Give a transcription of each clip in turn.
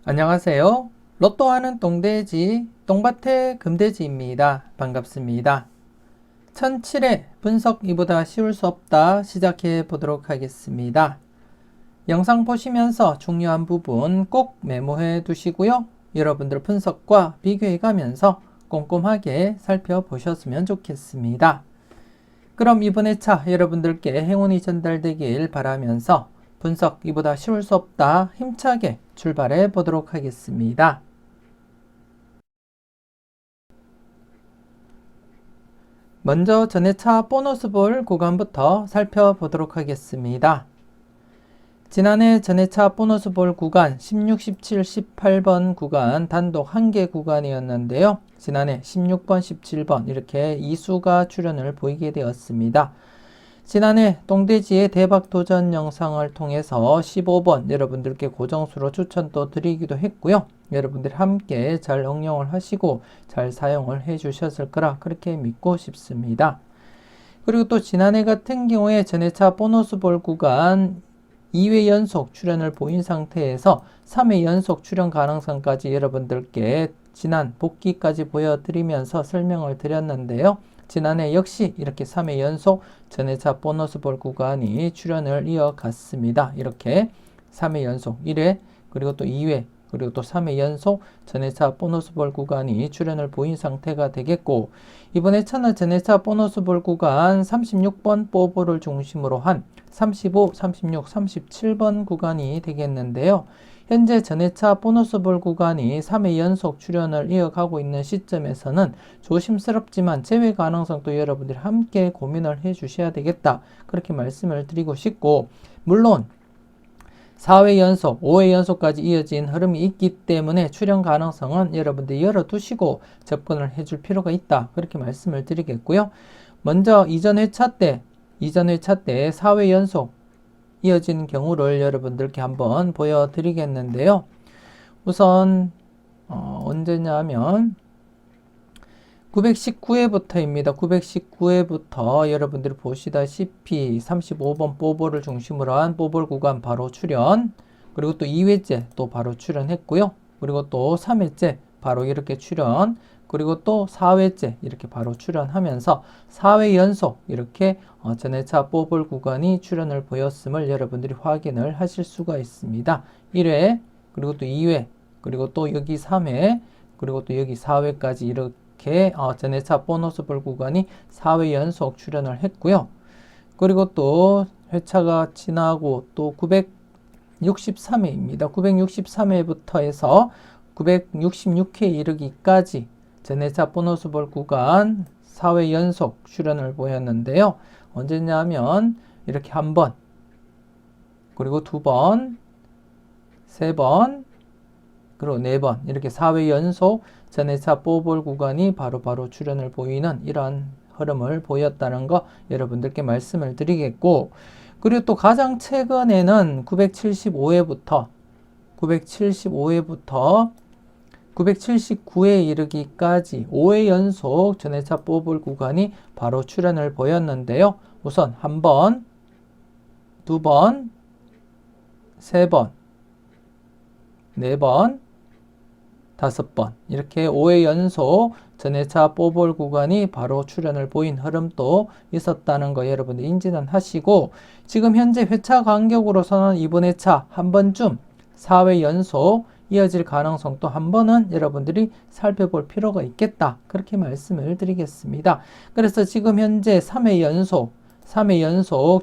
안녕하세요. 로또하는 똥돼지, 똥밭의 금돼지입니다. 반갑습니다. 1007회 분석 이보다 쉬울 수 없다 시작해 보도록 하겠습니다. 영상 보시면서 중요한 부분 꼭 메모해 두시고요. 여러분들 분석과 비교해 가면서 꼼꼼하게 살펴보셨으면 좋겠습니다. 그럼 이번 회차 여러분들께 행운이 전달되길 바라면서 분석 이보다 쉬울 수 없다 힘차게 출발해 보도록 하겠습니다. 먼저 전회차 보너스 볼 구간부터 살펴보도록 하겠습니다. 지난해 전회차 보너스 볼 구간 16, 17, 18번 구간 단독 1개 구간이었는데요. 지난해 16번, 17번 이렇게 2수가 출연을 보이게 되었습니다. 지난해 똥돼지의 대박 도전 영상을 통해서 15번 여러분들께 고정수로 추천 또 드리기도 했고요. 여러분들이 함께 잘 응용을 하시고 잘 사용을 해 주셨을 거라 그렇게 믿고 싶습니다. 그리고 또 지난해 같은 경우에 전회차 보너스 볼 구간 2회 연속 출연을 보인 상태에서 3회 연속 출연 가능성까지 여러분들께 지난 복귀까지 보여드리면서 설명을 드렸는데요. 지난해 역시 이렇게 3회 연속 전회차 보너스 볼 구간이 출연을 이어갔습니다. 이렇게 3회 연속 1회 그리고 또 2회 그리고 또 3회 연속 전회차 보너스 볼 구간이 출연을 보인 상태가 되겠고 이번 회차는 전회차 보너스 볼 구간 36번 뽀뽀를 중심으로 한 35, 36, 37번 구간이 되겠는데요. 현재 전회차 보너스 볼 구간이 3회 연속 출연을 이어가고 있는 시점에서는 조심스럽지만 제외 가능성도 여러분들이 함께 고민을 해 주셔야 되겠다. 그렇게 말씀을 드리고 싶고 물론 4회 연속, 5회 연속까지 이어진 흐름이 있기 때문에 출연 가능성은 여러분들이 열어두시고 접근을 해줄 필요가 있다. 그렇게 말씀을 드리겠고요. 먼저 이전 회차 때 4회 연속 이어진 경우를 여러분들께 한번 보여드리겠는데요. 우선 언제냐면 919회부터입니다. 919회부터 여러분들이 보시다시피 35번 뽀볼을 중심으로 한 뽀볼 구간 바로 출연 그리고 또 2회째 또 바로 출연했고요. 그리고 또 3회째 바로 이렇게 출연 그리고 또 4회째 이렇게 바로 출연하면서 4회 연속 이렇게 전회차 뽀볼 구간이 출연을 보였음을 여러분들이 확인을 하실 수가 있습니다. 1회 그리고 또 2회 그리고 또 여기 3회 그리고 또 여기 4회까지 이렇게 전회차 보너스 볼 구간이 4회 연속 출연을 했고요. 그리고 또 회차가 지나고 또 963회입니다. 963회부터 해서 966회 이르기까지 전회차 보너스 볼 구간 4회 연속 출연을 보였는데요. 언제냐면 이렇게 한 번, 그리고 두 번, 세 번, 그리고 네 번 이렇게 4회 연속 전회차 뽀볼 구간이 바로바로 출연을 보이는 이러한 흐름을 보였다는 거 여러분들께 말씀을 드리겠고 그리고 또 가장 최근에는 975회부터 979회 이르기까지 5회 연속 전회차 뽀볼 구간이 바로 출연을 보였는데요. 우선 한 번, 두 번, 세 번, 네 번, 다섯 번 이렇게 5회 연속 전회차 뽀볼 구간이 바로 출연을 보인 흐름도 있었다는 거 여러분들 인지는 하시고 지금 현재 회차 간격으로서는 이번 회차 한 번쯤 4회 연속 이어질 가능성도 한 번은 여러분들이 살펴볼 필요가 있겠다. 그렇게 말씀을 드리겠습니다. 그래서 지금 현재 3회 연속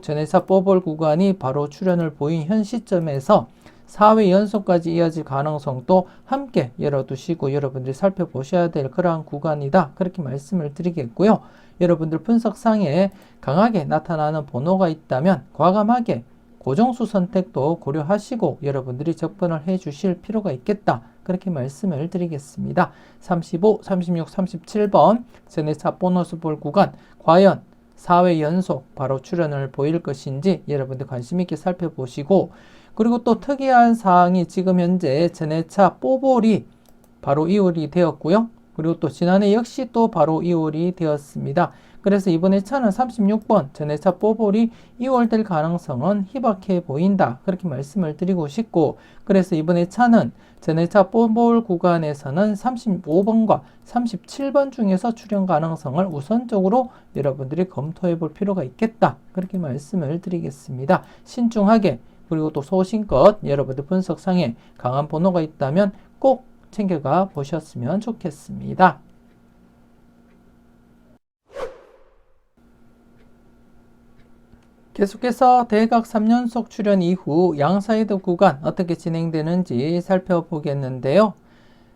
전회차 뽀볼 구간이 바로 출연을 보인 현 시점에서 4회 연속까지 이어질 가능성도 함께 열어두시고 여러분들이 살펴보셔야 될 그러한 구간이다. 그렇게 말씀을 드리겠고요. 여러분들 분석상에 강하게 나타나는 번호가 있다면 과감하게 고정수 선택도 고려하시고 여러분들이 접근을 해 주실 필요가 있겠다. 그렇게 말씀을 드리겠습니다. 35, 36, 37번 전회차 보너스 볼 구간 과연 4회 연속 바로 출연을 보일 것인지 여러분들 관심 있게 살펴보시고 그리고 또 특이한 사항이 지금 현재 전회차 뽀볼이 바로 이월이 되었고요. 그리고 또 지난해 역시 또 바로 2월이 되었습니다. 그래서 이번에 차는 36번 전해차 뽀볼이 2월 될 가능성은 희박해 보인다. 그렇게 말씀을 드리고 싶고, 그래서 이번에 차는 전해차 뽀볼 구간에서는 35번과 37번 중에서 출현 가능성을 우선적으로 여러분들이 검토해 볼 필요가 있겠다. 그렇게 말씀을 드리겠습니다. 신중하게, 그리고 또 소신껏 여러분들 분석상에 강한 번호가 있다면 꼭 챙겨가 보셨으면 좋겠습니다. 계속해서 대각 3연속 출현 이후 양사이드 구간 어떻게 진행되는지 살펴보겠는데요.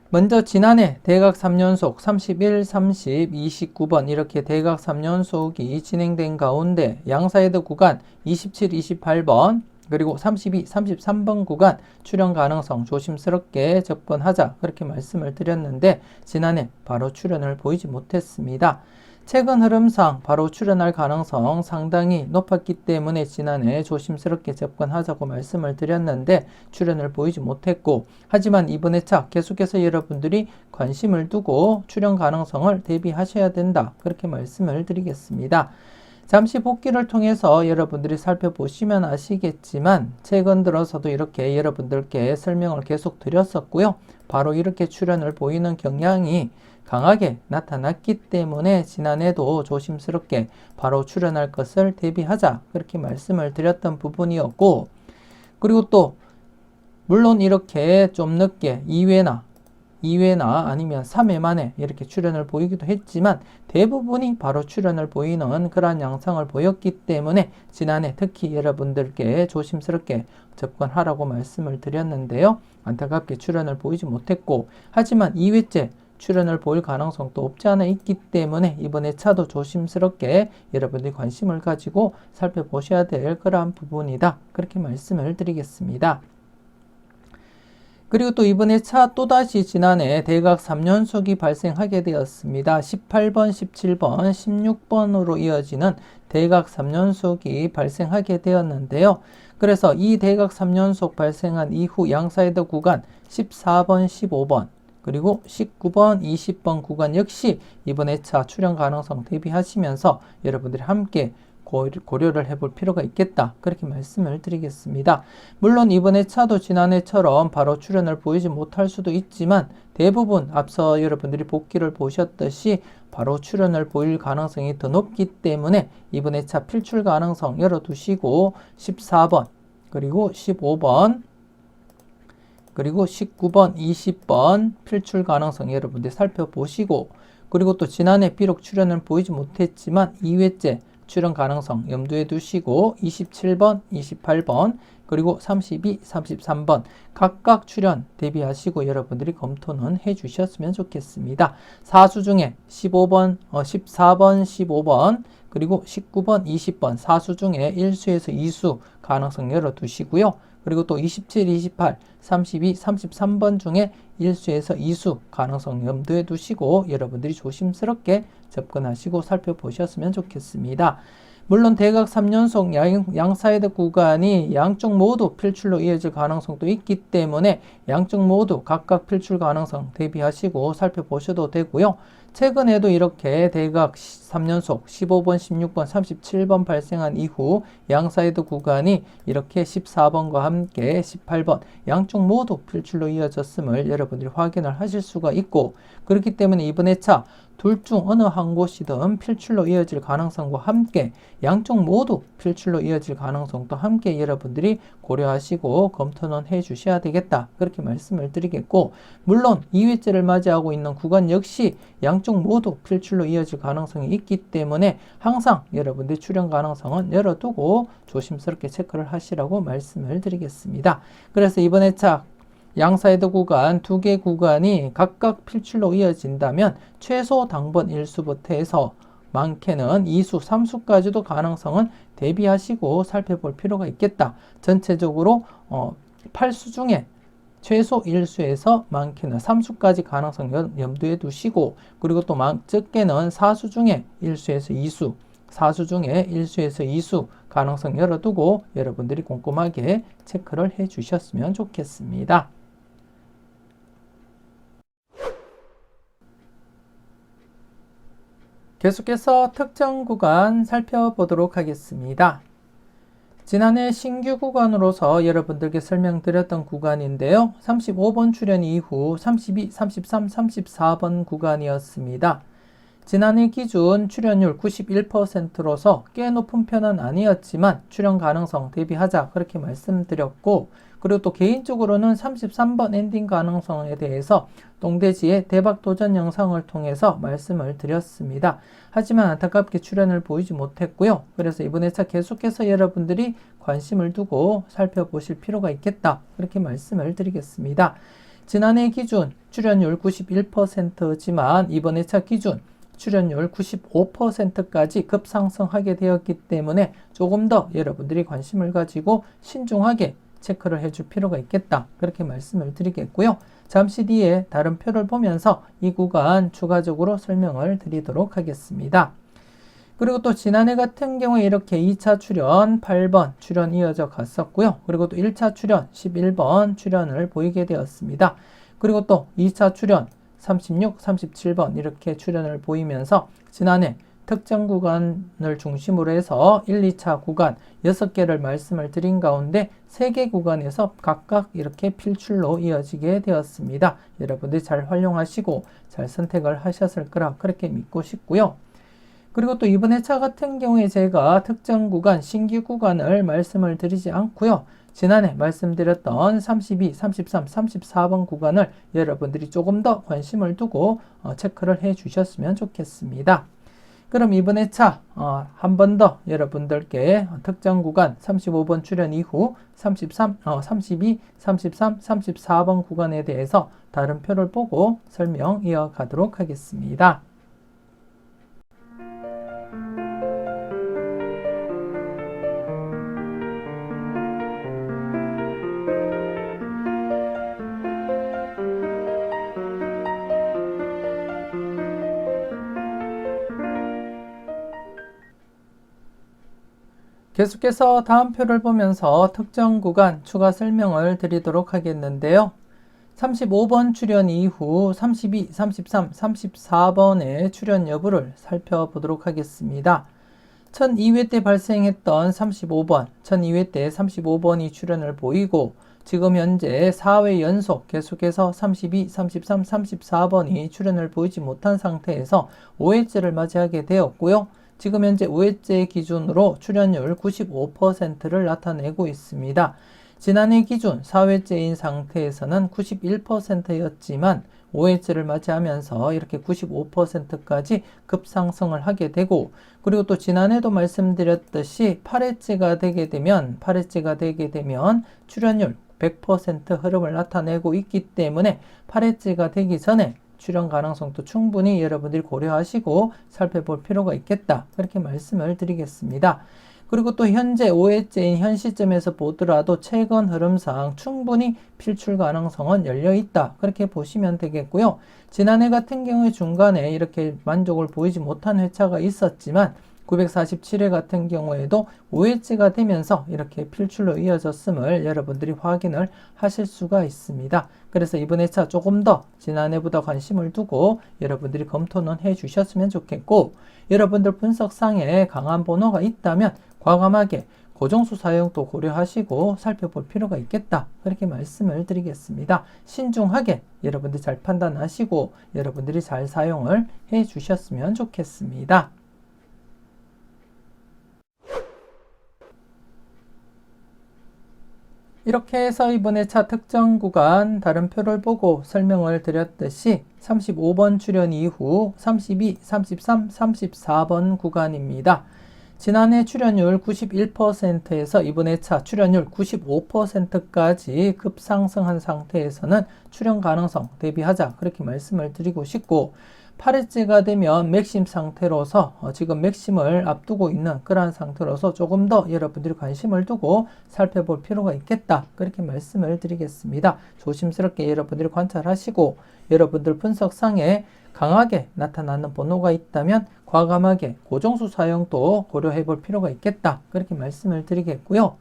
먼저 지난해 대각 3연속 31, 30, 29번 이렇게 대각 3연속이 진행된 가운데 양사이드 구간 27, 28번 그리고 32, 33번 구간 출현 가능성 조심스럽게 접근하자 그렇게 말씀을 드렸는데 지난해 바로 출현을 보이지 못했습니다. 최근 흐름상 바로 출현할 가능성 상당히 높았기 때문에 지난해 조심스럽게 접근하자고 말씀을 드렸는데 출현을 보이지 못했고, 하지만 이번에 차 계속해서 여러분들이 관심을 두고 출현 가능성을 대비하셔야 된다. 그렇게 말씀을 드리겠습니다. 잠시 복귀를 통해서 여러분들이 살펴보시면 아시겠지만 최근 들어서도 이렇게 여러분들께 설명을 계속 드렸었고요. 바로 이렇게 출현을 보이는 경향이 강하게 나타났기 때문에 지난해도 조심스럽게 바로 출현할 것을 대비하자 그렇게 말씀을 드렸던 부분이었고, 그리고 또 물론 이렇게 좀 늦게 2회나 아니면 3회 만에 이렇게 출현을 보이기도 했지만 대부분이 바로 출현을 보이는 그러한 양상을 보였기 때문에 지난해 특히 여러분들께 조심스럽게 접근하라고 말씀을 드렸는데요. 안타깝게 출현을 보이지 못했고, 하지만 2회째 출현을 보일 가능성도 없지 않아 있기 때문에 이번에 차도 조심스럽게 여러분들이 관심을 가지고 살펴보셔야 될 그러한 부분이다. 그렇게 말씀을 드리겠습니다. 그리고 또 이번에 차 또다시 지난해 대각 3연속이 발생하게 되었습니다. 18번, 17번, 16번으로 이어지는 대각 3연속이 발생하게 되었는데요. 그래서 이 대각 3연속 발생한 이후 양사이드 구간 14번, 15번 그리고 19번, 20번 구간 역시 이번에 차 출현 가능성 대비하시면서 여러분들이 함께 고려를 해볼 필요가 있겠다. 그렇게 말씀을 드리겠습니다. 물론 이번에 차도 지난해처럼 바로 출현을 보이지 못할 수도 있지만 대부분 앞서 여러분들이 복기를 보셨듯이 바로 출현을 보일 가능성이 더 높기 때문에 이번에 차 필출 가능성 열어두시고 14번, 그리고 15번, 그리고 19번, 20번 필출 가능성 여러분들 살펴보시고, 그리고 또 지난해 비록 출현을 보이지 못했지만 2회째 출현 가능성 염두에 두시고 27번, 28번, 그리고 32, 33번 각각 출현 대비하시고 여러분들이 검토는 해 주셨으면 좋겠습니다. 사수 중에 14번, 15번, 그리고 19번, 20번 사수 중에 1수에서 2수 가능성 열어두시고요. 그리고 또 27, 28, 32, 33번 중에 1수에서 2수 가능성 염두에 두시고 여러분들이 조심스럽게 접근하시고 살펴보셨으면 좋겠습니다. 물론 대각 3연속 양사이드 구간이 양쪽 모두 필출로 이어질 가능성도 있기 때문에 양쪽 모두 각각 필출 가능성 대비하시고 살펴보셔도 되고요. 최근에도 이렇게 대각 3연속 15번, 16번, 37번 발생한 이후 양사이드 구간이 이렇게 14번과 함께 18번 양쪽 모두 필출로 이어졌음을 여러분들이 확인을 하실 수가 있고, 그렇기 때문에 이번에 차 둘 중 어느 한 곳이든 필출로 이어질 가능성과 함께 양쪽 모두 필출로 이어질 가능성도 함께 여러분들이 고려하시고 검토는 해 주셔야 되겠다. 그렇게 말씀을 드리겠고, 물론 2회째를 맞이하고 있는 구간 역시 양쪽 모두 필출로 이어질 가능성이 있기 때문에 항상 여러분들이 출현 가능성은 열어두고 조심스럽게 체크를 하시라고 말씀을 드리겠습니다. 그래서 이번에 차 양사이드 구간 두 개 구간이 각각 필출로 이어진다면 최소 당번 1수부터 해서 많게는 2수, 3수까지도 가능성은 대비하시고 살펴볼 필요가 있겠다. 전체적으로 8수 중에 최소 1수에서 많게는 3수까지 가능성 염두에 두시고, 그리고 또 적게는 4수 중에 1수에서 2수, 4수 중에 1수에서 2수 가능성 열어두고 여러분들이 꼼꼼하게 체크를 해 주셨으면 좋겠습니다. 계속해서 특정 구간 살펴보도록 하겠습니다. 지난해 신규 구간으로서 여러분들께 설명드렸던 구간인데요. 35번 출연 이후 32, 33, 34번 구간이었습니다. 지난해 기준 출연율 91%로서 꽤 높은 편은 아니었지만 출연 가능성 대비하자 그렇게 말씀드렸고, 그리고 또 개인적으로는 33번 엔딩 가능성에 대해서 똥돼지의 대박 도전 영상을 통해서 말씀을 드렸습니다. 하지만 안타깝게 출연을 보이지 못했고요. 그래서 이번 회차 계속해서 여러분들이 관심을 두고 살펴보실 필요가 있겠다 그렇게 말씀을 드리겠습니다. 지난해 기준 출연율 91%지만 이번 회차 기준 출연율 95%까지 급상승하게 되었기 때문에 조금 더 여러분들이 관심을 가지고 신중하게 체크를 해줄 필요가 있겠다 그렇게 말씀을 드리겠고요. 잠시 뒤에 다른 표를 보면서 이 구간 추가적으로 설명을 드리도록 하겠습니다. 그리고 또 지난해 같은 경우에 이렇게 2차 출연 8번 출연 이어져 갔었고요. 그리고 또 1차 출연 11번 출연을 보이게 되었습니다. 그리고 또 2차 출연 36, 37번 이렇게 출연을 보이면서 지난해 특정 구간을 중심으로 해서 1, 2차 구간 6개를 말씀을 드린 가운데 3개 구간에서 각각 이렇게 필출로 이어지게 되었습니다. 여러분들이 잘 활용하시고 잘 선택을 하셨을 거라 그렇게 믿고 싶고요. 그리고 또 이번 회차 같은 경우에 제가 특정 구간, 신규 구간을 말씀을 드리지 않고요. 지난해 말씀드렸던 32, 33, 34번 구간을 여러분들이 조금 더 관심을 두고 체크를 해 주셨으면 좋겠습니다. 그럼 이번 회차 한 번 더 여러분들께 특정 구간 35번 출연 이후 32, 33, 34번 구간에 대해서 다른 표를 보고 설명 이어가도록 하겠습니다. 계속해서 다음 표를 보면서 특정 구간 추가 설명을 드리도록 하겠는데요. 35번 출연 이후 32, 33, 34번의 출연 여부를 살펴보도록 하겠습니다. 1002회 때 발생했던 35번, 1002회 때 35번이 출연을 보이고 지금 현재 4회 연속 계속해서 32, 33, 34번이 출연을 보이지 못한 상태에서 5회째를 맞이하게 되었고요. 지금 현재 5회째 기준으로 출연율 95%를 나타내고 있습니다. 지난해 기준 4회째인 상태에서는 91%였지만 5회째를 맞이하면서 이렇게 95%까지 급상승을 하게 되고, 그리고 또 지난해도 말씀드렸듯이 8회째가 되게 되면 출연율 100% 흐름을 나타내고 있기 때문에 8회째가 되기 전에 출연 가능성도 충분히 여러분들이 고려하시고 살펴볼 필요가 있겠다 그렇게 말씀을 드리겠습니다. 그리고 또 현재 5회째인 현 시점에서 보더라도 최근 흐름상 충분히 필출 가능성은 열려있다 그렇게 보시면 되겠고요. 지난해 같은 경우에 중간에 이렇게 만족을 보이지 못한 회차가 있었지만 947회 같은 경우에도 5회째가 되면서 이렇게 필출로 이어졌음을 여러분들이 확인을 하실 수가 있습니다. 그래서 이번 회차 조금 더 지난해보다 관심을 두고 여러분들이 검토는 해 주셨으면 좋겠고, 여러분들 분석상에 강한 번호가 있다면 과감하게 고정수 사용도 고려하시고 살펴볼 필요가 있겠다 그렇게 말씀을 드리겠습니다. 신중하게 여러분들이 잘 판단하시고 여러분들이 잘 사용을 해 주셨으면 좋겠습니다. 이렇게 해서 이번 회차 특정 구간 다른 표를 보고 설명을 드렸듯이 35번 출연 이후 32, 33, 34번 구간입니다. 지난해 출연율 91%에서 이번 회차 출연율 95%까지 급상승한 상태에서는 출연 가능성 대비하자 그렇게 말씀을 드리고 싶고, 8회째가 되면 맥심 상태로서 지금 맥심을 앞두고 있는 그러한 상태로서 조금 더 여러분들이 관심을 두고 살펴볼 필요가 있겠다 그렇게 말씀을 드리겠습니다. 조심스럽게 여러분들이 관찰하시고 여러분들 분석상에 강하게 나타나는 번호가 있다면 과감하게 고정수 사용도 고려해 볼 필요가 있겠다 그렇게 말씀을 드리겠고요.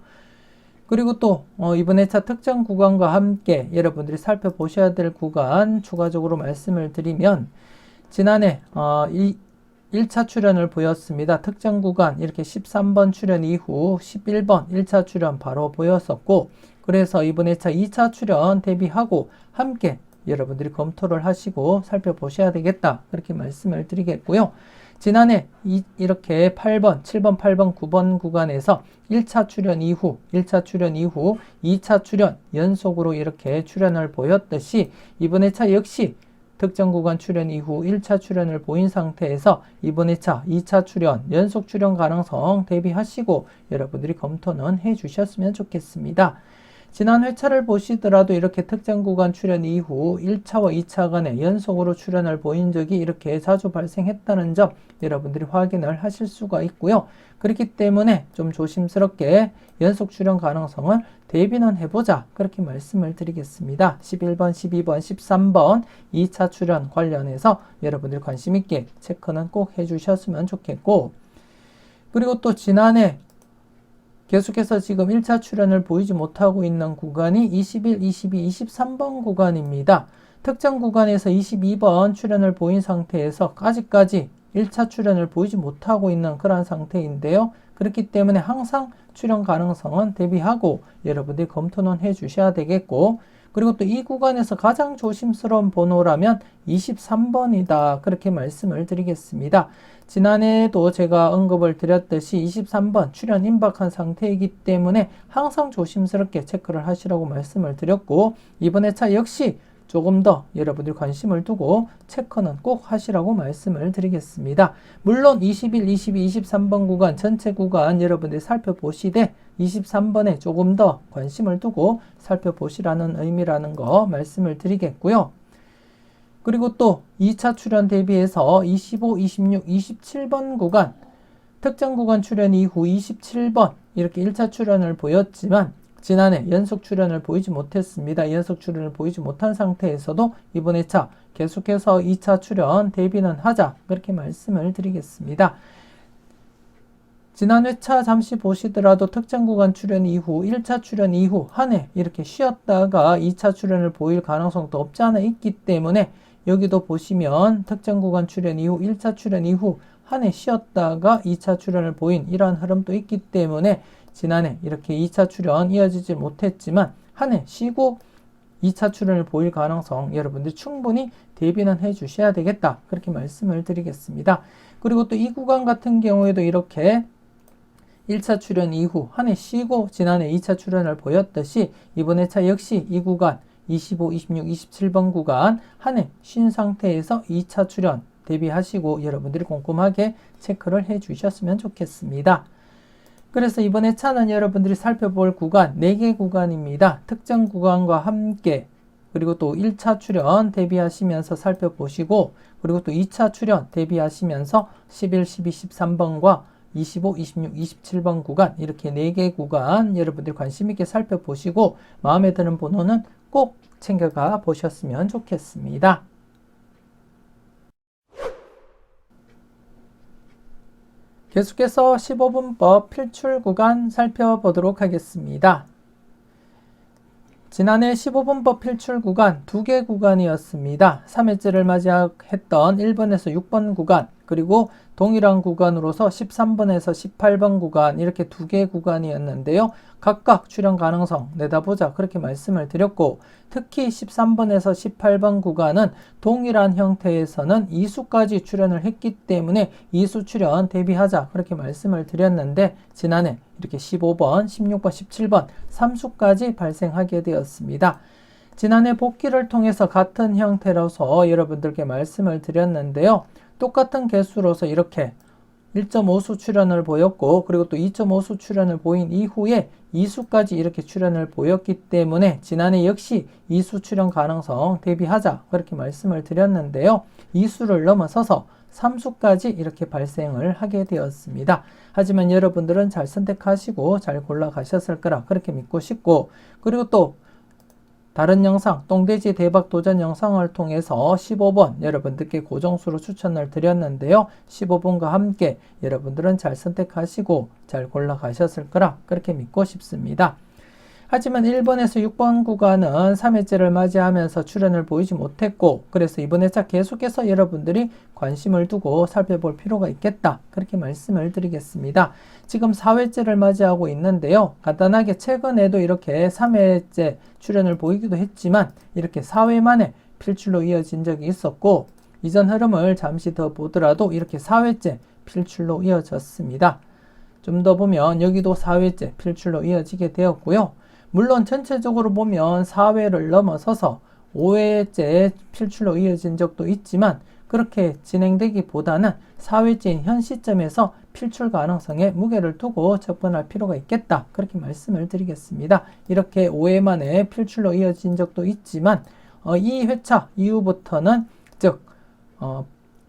그리고 또 이번 회차 특정 구간과 함께 여러분들이 살펴보셔야 될 구간 추가적으로 말씀을 드리면, 지난해 1차 출연을 보였습니다. 특정 구간 이렇게 13번 출연 이후 11번 1차 출연 바로 보였었고, 그래서 이번 회차 2차 출연 대비하고 함께 여러분들이 검토를 하시고 살펴보셔야 되겠다, 그렇게 말씀을 드리겠고요. 지난해 이렇게 8번, 7번, 8번, 9번 구간에서 1차 출연 이후 2차 출연 연속으로 이렇게 출연을 보였듯이 이번 회차 역시 특정 구간 출연 이후 1차 출연을 보인 상태에서 이번 회차 2차 출연, 연속 출연 가능성 대비하시고 여러분들이 검토는 해 주셨으면 좋겠습니다. 지난 회차를 보시더라도 이렇게 특정 구간 출연 이후 1차와 2차 간에 연속으로 출연을 보인 적이 이렇게 자주 발생했다는 점 여러분들이 확인을 하실 수가 있고요. 그렇기 때문에 좀 조심스럽게 연속 출연 가능성을 대비는 해보자, 그렇게 말씀을 드리겠습니다. 11번, 12번, 13번 2차 출연 관련해서 여러분들이 관심 있게 체크는 꼭 해주셨으면 좋겠고, 그리고 또 지난해 계속해서 지금 1차 출연을 보이지 못하고 있는 구간이 21, 22, 23번 구간입니다. 특정 구간에서 22번 출연을 보인 상태에서 아직까지 1차 출연을 보이지 못하고 있는 그런 상태인데요. 그렇기 때문에 항상 출연 가능성은 대비하고 여러분들이 검토는 해 주셔야 되겠고, 그리고 또 이 구간에서 가장 조심스러운 번호라면 23번이다, 그렇게 말씀을 드리겠습니다. 지난해에도 제가 언급을 드렸듯이 23번 출연 임박한 상태이기 때문에 항상 조심스럽게 체크를 하시라고 말씀을 드렸고, 이번 회차 역시 조금 더 여러분들이 관심을 두고 체크는 꼭 하시라고 말씀을 드리겠습니다. 물론 21, 22, 23번 구간 전체 구간 여러분들이 살펴보시되 23번에 조금 더 관심을 두고 살펴보시라는 의미라는 거 말씀을 드리겠고요. 그리고 또 2차 출연 대비해서 25, 26, 27번 구간 특정 구간 출연 이후 27번 이렇게 1차 출연을 보였지만 지난해 연속 출연을 보이지 못했습니다. 연속 출연을 보이지 못한 상태에서도 이번 회차 계속해서 2차 출연 대비는 하자, 그렇게 말씀을 드리겠습니다. 지난 회차 잠시 보시더라도 특정 구간 출연 이후 1차 출연 이후 한 해 이렇게 쉬었다가 2차 출연을 보일 가능성도 없지 않아 있기 때문에 여기도 보시면 특정 구간 출연 이후 1차 출연 이후 한 해 쉬었다가 2차 출연을 보인 이러한 흐름도 있기 때문에 지난해 이렇게 2차 출연 이어지지 못했지만 한 해 쉬고 2차 출연을 보일 가능성 여러분들 충분히 대비는 해 주셔야 되겠다, 그렇게 말씀을 드리겠습니다. 그리고 또 이 구간 같은 경우에도 이렇게 1차 출연 이후 한 해 쉬고 지난해 2차 출연을 보였듯이 이번 회차 역시 이 구간 25, 26, 27번 구간 한 해 쉰 상태에서 2차 출연 대비하시고 여러분들이 꼼꼼하게 체크를 해 주셨으면 좋겠습니다. 그래서 이번 회차는 여러분들이 살펴볼 구간 4개 구간입니다. 특정 구간과 함께 그리고 또 1차 출연 대비하시면서 살펴보시고, 그리고 또 2차 출연 대비하시면서 11, 12, 13번과 25, 26, 27번 구간 이렇게 4개 구간 여러분들이 관심 있게 살펴보시고 마음에 드는 번호는 꼭 챙겨가 보셨으면 좋겠습니다. 계속해서 15분법 필출 구간 살펴보도록 하겠습니다. 지난해 15분법 필출 구간 2개 구간이었습니다. 3회째를 맞이했던 1번에서 6번 구간, 그리고 동일한 구간으로서 13번에서 18번 구간 이렇게 2개 구간이었는데요. 각각 출연 가능성 내다보자, 그렇게 말씀을 드렸고, 특히 13번에서 18번 구간은 동일한 형태에서는 2수까지 출연을 했기 때문에 2수 출연 대비하자, 그렇게 말씀을 드렸는데 지난해 이렇게 15번, 16번, 17번 3수까지 발생하게 되었습니다. 지난해 복귀를 통해서 같은 형태로서 여러분들께 말씀을 드렸는데요. 똑같은 개수로서 이렇게 1.5수 출연을 보였고, 그리고 또 2.5수 출연을 보인 이후에 2수까지 이렇게 출연을 보였기 때문에 지난해 역시 2수 출연 가능성 대비하자, 그렇게 말씀을 드렸는데요. 2수를 넘어서서 3수까지 이렇게 발생을 하게 되었습니다. 하지만 여러분들은 잘 선택하시고 잘 골라가셨을 거라 그렇게 믿고 싶고, 그리고 또 다른 영상, 똥돼지 대박 도전 영상을 통해서 15번 여러분들께 고정수로 추천을 드렸는데요. 15번과 함께 여러분들은 잘 선택하시고 잘 골라가셨을 거라 그렇게 믿고 싶습니다. 하지만 1번에서 6번 구간은 3회째를 맞이하면서 출현을 보이지 못했고, 그래서 이번 회차 계속해서 여러분들이 관심을 두고 살펴볼 필요가 있겠다, 그렇게 말씀을 드리겠습니다. 지금 4회째를 맞이하고 있는데요. 간단하게 최근에도 이렇게 3회째 출현을 보이기도 했지만 이렇게 4회 만에 필출로 이어진 적이 있었고, 이전 흐름을 잠시 더 보더라도 이렇게 4회째 필출로 이어졌습니다. 좀 더 보면 여기도 4회째 필출로 이어지게 되었고요. 물론 전체적으로 보면 4회를 넘어서서 5회째 필출로 이어진 적도 있지만 그렇게 진행되기보다는 4회째인 현 시점에서 필출 가능성에 무게를 두고 접근할 필요가 있겠다, 그렇게 말씀을 드리겠습니다. 이렇게 5회 만에 필출로 이어진 적도 있지만 이 회차 이후부터는 즉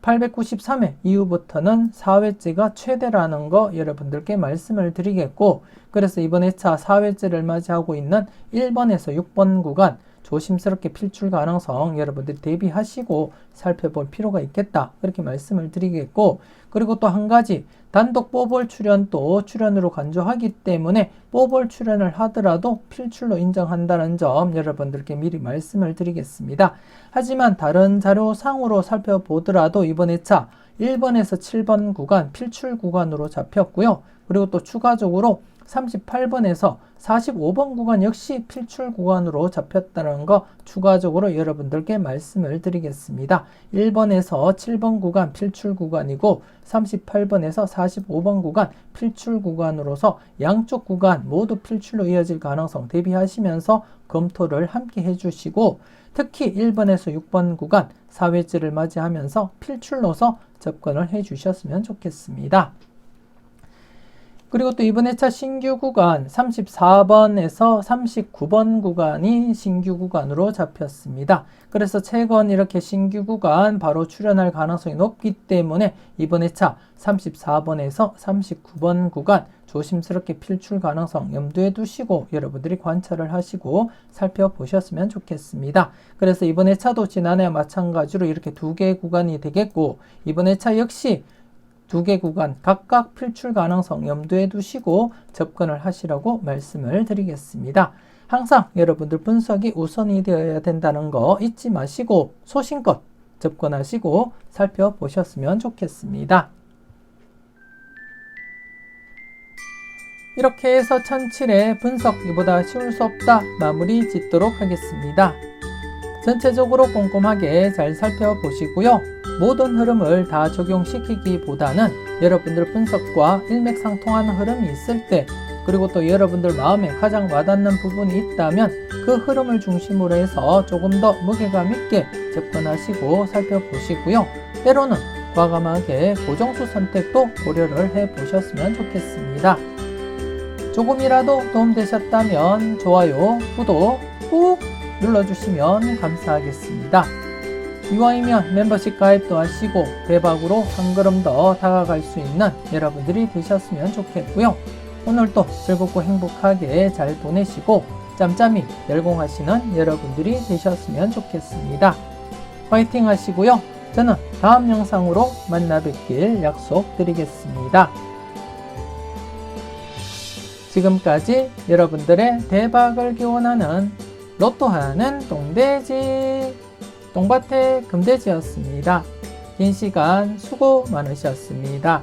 893회 이후부터는 4회째가 최대라는 거 여러분들께 말씀을 드리겠고, 그래서 이번 회차 4회째를 맞이하고 있는 1번에서 6번 구간 조심스럽게 필출 가능성 여러분들이 대비하시고 살펴볼 필요가 있겠다, 그렇게 말씀을 드리겠고, 그리고 또 한 가지, 단독 뽀볼 출현도 출현으로 간주하기 때문에 뽀볼 출현을 하더라도 필출로 인정한다는 점 여러분들께 미리 말씀을 드리겠습니다. 하지만 다른 자료상으로 살펴보더라도 이번 회차 1번에서 7번 구간 필출 구간으로 잡혔고요. 그리고 또 추가적으로 38번에서 45번 구간 역시 필출 구간으로 잡혔다는 거 추가적으로 여러분들께 말씀을 드리겠습니다. 1번에서 7번 구간 필출 구간이고 38번에서 45번 구간 필출 구간으로서 양쪽 구간 모두 필출로 이어질 가능성 대비하시면서 검토를 함께 해주시고, 특히 1번에서 6번 구간 4회째를 맞이하면서 필출로서 접근을 해주셨으면 좋겠습니다. 그리고 또 이번 회차 신규 구간 34번에서 39번 구간이 신규 구간으로 잡혔습니다. 그래서 최근 이렇게 신규 구간 바로 출현할 가능성이 높기 때문에 이번 회차 34번에서 39번 구간 조심스럽게 필출 가능성 염두에 두시고 여러분들이 관찰을 하시고 살펴보셨으면 좋겠습니다. 그래서 이번 회차도 지난해와 마찬가지로 이렇게 2개의 구간이 되겠고, 이번 회차 역시 2개 구간 각각 필출 가능성 염두에 두시고 접근을 하시라고 말씀을 드리겠습니다. 항상 여러분들 분석이 우선이 되어야 된다는 거 잊지 마시고 소신껏 접근하시고 살펴보셨으면 좋겠습니다. 이렇게 해서 1007의 분석 이보다 쉬울 수 없다 마무리 짓도록 하겠습니다. 전체적으로 꼼꼼하게 잘 살펴보시고요. 모든 흐름을 다 적용시키기보다는 여러분들 분석과 일맥상통하는 흐름이 있을 때, 그리고 또 여러분들 마음에 가장 와닿는 부분이 있다면 그 흐름을 중심으로 해서 조금 더 무게감 있게 접근하시고 살펴보시고요. 때로는 과감하게 고정수 선택도 고려를 해보셨으면 좋겠습니다. 조금이라도 도움되셨다면 좋아요, 구독 꾹 눌러주시면 감사하겠습니다. 이왕이면 멤버십 가입도 하시고 대박으로 한 걸음 더 다가갈 수 있는 여러분들이 되셨으면 좋겠고요. 오늘도 즐겁고 행복하게 잘 보내시고 짬짬이 열공하시는 여러분들이 되셨으면 좋겠습니다. 화이팅 하시고요. 저는 다음 영상으로 만나 뵙길 약속드리겠습니다. 지금까지 여러분들의 대박을 기원하는 로또하는 똥돼지 똥밭의 금돼지였습니다. 긴 시간 수고 많으셨습니다.